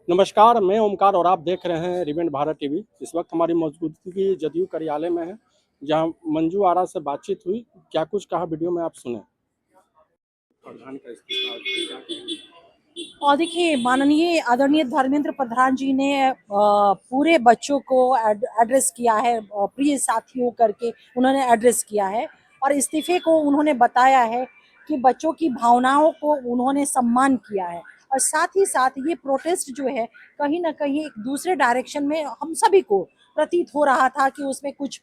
नमस्कार, मैं ओमकार और आप देख रहे हैं रिवेंट भारत टीवी। इस वक्त हमारी मौजूदगी जदयू कार्यालय में है, जहां मंजू आरा से बातचीत हुई। क्या कुछ कहा वीडियो में आप सुने। प्रधान का इस्तीफा क्या कहेंगे? और देखिए, माननीय आदरणीय धर्मेंद्र प्रधान जी ने पूरे बच्चों को एड्रेस किया है, प्रिय साथियों करके उन्होंने एड्रेस किया है और इस्तीफे को उन्होंने बताया है कि बच्चों की भावनाओं को उन्होंने सम्मान किया है। और साथ ही साथ ये प्रोटेस्ट जो है कहीं ना कहीं एक दूसरे डायरेक्शन में हम सभी को प्रतीत हो रहा था कि उसमें कुछ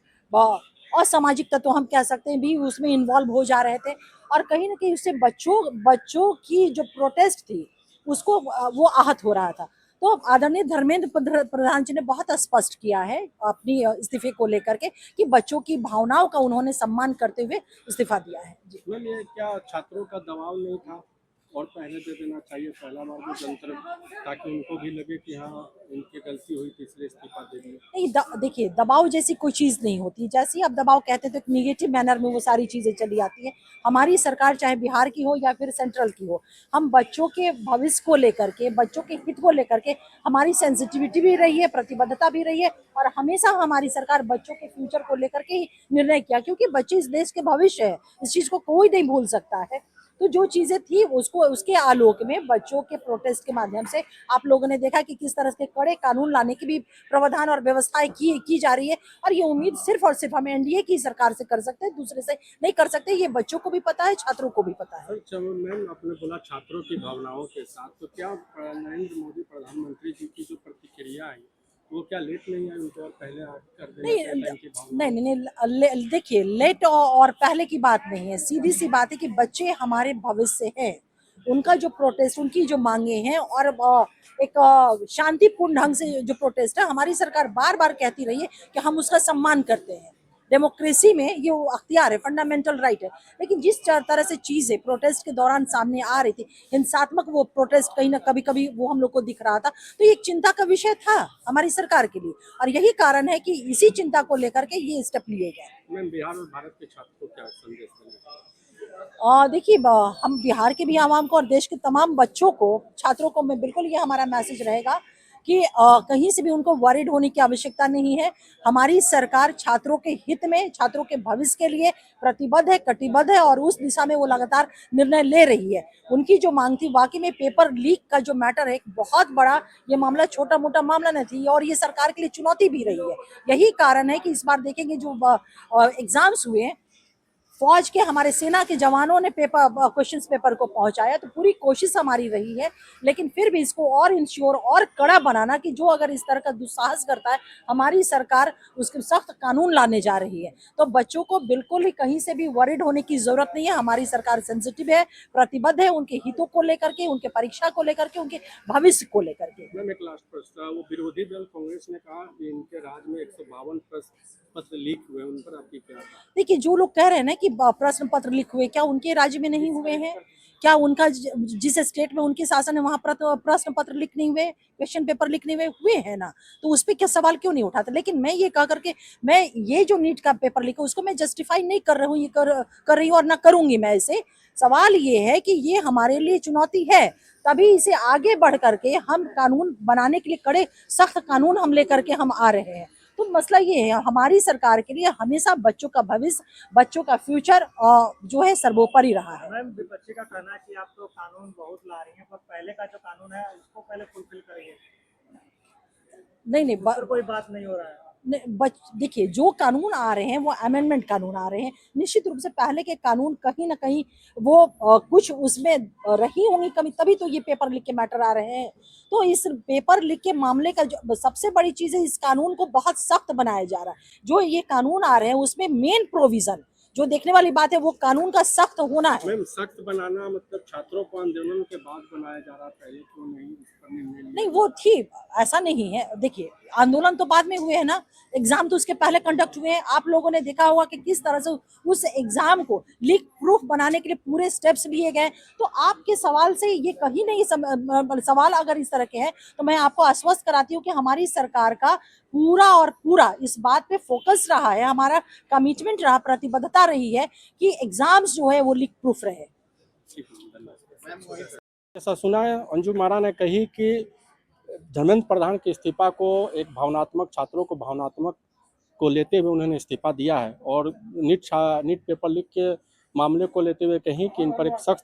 असामाजिक तत्व हम कह सकते हैं भी उसमें इन्वॉल्व हो जा रहे थे। और कहीं ना कहीं उससे बच्चों बच्चों की जो प्रोटेस्ट थी उसको वो आहत हो रहा था। तो आदरणीय धर्मेंद्र प्रधान जी ने बहुत स्पष्ट किया है अपनी इस्तीफे को लेकर के कि बच्चों की भावनाओं का उन्होंने सम्मान करते हुए इस्तीफा दिया है जी। मैम, ये क्या छात्रों का दबाव नहीं था और पहले दे देना चाहिए पहला बार में जंतर, ताकि उनको भी लगे कि हाँ उनकी गलती हुई थी इसलिए इस्तीफा दे दिया। नहीं, देखिए, दबाव जैसी कोई चीज नहीं होती। जैसे ही आप दबाव कहते हैं तो एक निगेटिव मैनर में वो सारी चीजें चली आती हैं। हमारी सरकार चाहे बिहार की हो या फिर सेंट्रल की हो, हम बच्चों के भविष्य को लेकर के, बच्चों के हित को लेकर के हमारी सेंसिटिविटी भी रही है, प्रतिबद्धता भी रही है। और हमेशा हमारी सरकार बच्चों के फ्यूचर को लेकर के ही निर्णय किया, क्योंकि बच्चे इस देश के भविष्य है। इस चीज को कोई नहीं भूल सकता है। तो जो चीजें थी उसको उसके आलोक में बच्चों के प्रोटेस्ट के माध्यम से आप लोगों ने देखा कि किस तरह के कड़े कानून लाने की भी प्रावधान और व्यवस्थाएं की जा रही है। और ये उम्मीद सिर्फ और सिर्फ हम एनडीए की सरकार से कर सकते हैं, दूसरे से नहीं कर सकते। ये बच्चों को भी पता है, छात्रों को भी पता है। अच्छा मैम, आपने बोला छात्रों की भावनाओं के साथ, तो क्या नरेंद्र मोदी प्रधानमंत्री जी की जो प्रतिक्रिया आई वो क्या लेट नहीं आई उनको, और पहले कर देना नहीं चाहिए था इनकी नहीं भावनाओं नहीं, देखिए, लेट और पहले की बात नहीं है। सीधी सी बात है कि बच्चे हमारे भविष्य हैं। उनका जो प्रोटेस्ट, उनकी जो मांगे हैं और एक शांतिपूर्ण ढंग से जो प्रोटेस्ट है, हमारी सरकार बार बार कहती रही है कि हम उसका सम्मान करते हैं। डेमोक्रेसी में ये वो अख्तियार है, फंडामेंटल राइट है। लेकिन जिस तरह से चीजें प्रोटेस्ट के दौरान सामने आ रही थी, हिंसात्मक वो प्रोटेस्ट कहीं ना कभी कभी वो हम लोग को दिख रहा था, तो ये एक चिंता का विषय था हमारी सरकार के लिए। और यही कारण है कि इसी चिंता को लेकर के ये स्टेप लिए गए। मैम, बिहार और भारत के छात्रों को क्या संदेश देना चाहिए? और देखिए, हम बिहार के भी आवाम को और देश के तमाम बच्चों को, छात्रों को मैं बिल्कुल ये हमारा मैसेज रहेगा कि कहीं से भी उनको वरिड होने की आवश्यकता नहीं है। हमारी सरकार छात्रों के हित में, छात्रों के भविष्य के लिए प्रतिबद्ध है, कटिबद्ध है और उस दिशा में वो लगातार निर्णय ले रही है। उनकी जो मांग थी, वाकई में पेपर लीक का जो मैटर है, एक बहुत बड़ा ये मामला छोटा मोटा मामला नहीं थी और ये सरकार के लिए चुनौती भी रही है। यही कारण है कि इस बार देखेंगे जो एग्जाम्स हुए हैं, फौज के, हमारे सेना के जवानों ने क्वेश्चन पेपर को पहुंचाया, तो पूरी कोशिश हमारी रही है। लेकिन फिर भी इसको और इंश्योर और कड़ा बनाना कि जो अगर इस तरह का दुस्साहस करता है, हमारी सरकार उसके सख्त कानून लाने जा रही है। तो बच्चों को बिल्कुल ही कहीं से भी वरिड होने की जरूरत नहीं है। हमारी सरकार सेंसिटिव है, प्रतिबद्ध है उनके हितों को लेकर के, उनके परीक्षा को लेकर के, उनके भविष्य को लेकर के। मैम, एक लास्ट प्रश्न था। वो विरोधी दल कांग्रेस ने कहा कि इनके राज्य में 152 प्रश्न पत्र लीक हुए, उन पर आपकी क्या राय है? देखिए, जो लोग कह रहे हैं ना कि प्रश्न पत्र लीक हुए, क्या उनके राज्य में नहीं हुए हैं? क्या उनका जिस स्टेट में उनके शासन है वहां प्रश्न पत्र लीक नहीं हुए, क्वेश्चन पेपर लीक नहीं हुए? हुए हैं ना। तो उस पर क्या सवाल क्यों नहीं उठाते? लेकिन मैं ये कह करके, मैं ये जो नीट का पेपर लीक है उसको मैं जस्टिफाई नहीं कर रही हूँ, ये कर रही हूँ और ना करूंगी मैं इसे। सवाल ये है कि ये हमारे लिए चुनौती है, तभी इसे आगे बढ़ करके हम कानून बनाने के लिए, कड़े सख्त कानून हम लेकर के हम आ रहे हैं। तो मसला ये है, हमारी सरकार के लिए हमेशा बच्चों का भविष्य, बच्चों का फ्यूचर जो है सर्वोपरि रहा है। मैम, विपक्षी का कहना है कि आप तो कानून बहुत ला रही हैं, पर पहले का जो कानून है उसको पहले फुलफिल करिए। नहीं नहीं, उस पर कोई बात नहीं हो रहा है। देखिए, जो कानून आ रहे हैं वो अमेंडमेंट कानून आ रहे हैं। निश्चित रूप से पहले के कानून कहीं ना कहीं वो कुछ उसमें रही होंगी कमी, तभी तो ये पेपर लीक के मैटर आ रहे हैं। तो इस पेपर लीक के मामले का जो सबसे बड़ी चीज है, इस कानून को बहुत सख्त बनाया जा रहा है। जो ये कानून आ रहे हैं उसमें मेन प्रोविजन जो देखने वाली बात है, वो कानून का सख्त होना है। मैम, सख्त बनाना मतलब छात्रों को आंदोलन के बाद बनाया जा रहा, पहले क्यों नहीं इस पर निर्णय नहीं, लिया वो गया? थी, ऐसा नहीं है। देखिए, आंदोलन तो बाद में हुए हैं ना, एग्जाम तो उसके पहले कंडक्ट हुए हैं। आप लोगों ने देखा होगा कि किस तरह से उस एग्जाम को लीक प्रूफ बनाने के लिए पूरे स्टेप्स लिए गए। तो आपके सवाल से ये कहीं नहीं सवाल अगर इस तरह के हैं, तो मैं आपको आश्वस्त कराती हूँ कि हमारी सरकार का पूरा और पूरा इस बात पे फोकस रहा है, हमारा कमिटमेंट रहा, प्रतिबद्धता रही है कि एग्जाम्स जो है वो लीक प्रूफ रहे। ठीक है, धन्यवाद। ऐसा सुना है अंजुम आरा ने कही कि धर्मेंद्र प्रधान के इस्तीफा को एक भावनात्मक, छात्रों को भावनात्मक को लेते हुए उन्होंने इस्तीफा दिया है और नीट पेपर लीक के मामले को लेते हुए कहीं कि इन पर एक सख्त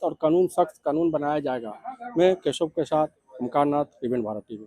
कानून बनाया जाएगा। मैं केशव के साथ ओमकार नाथ, रिबेन भारत टीवी।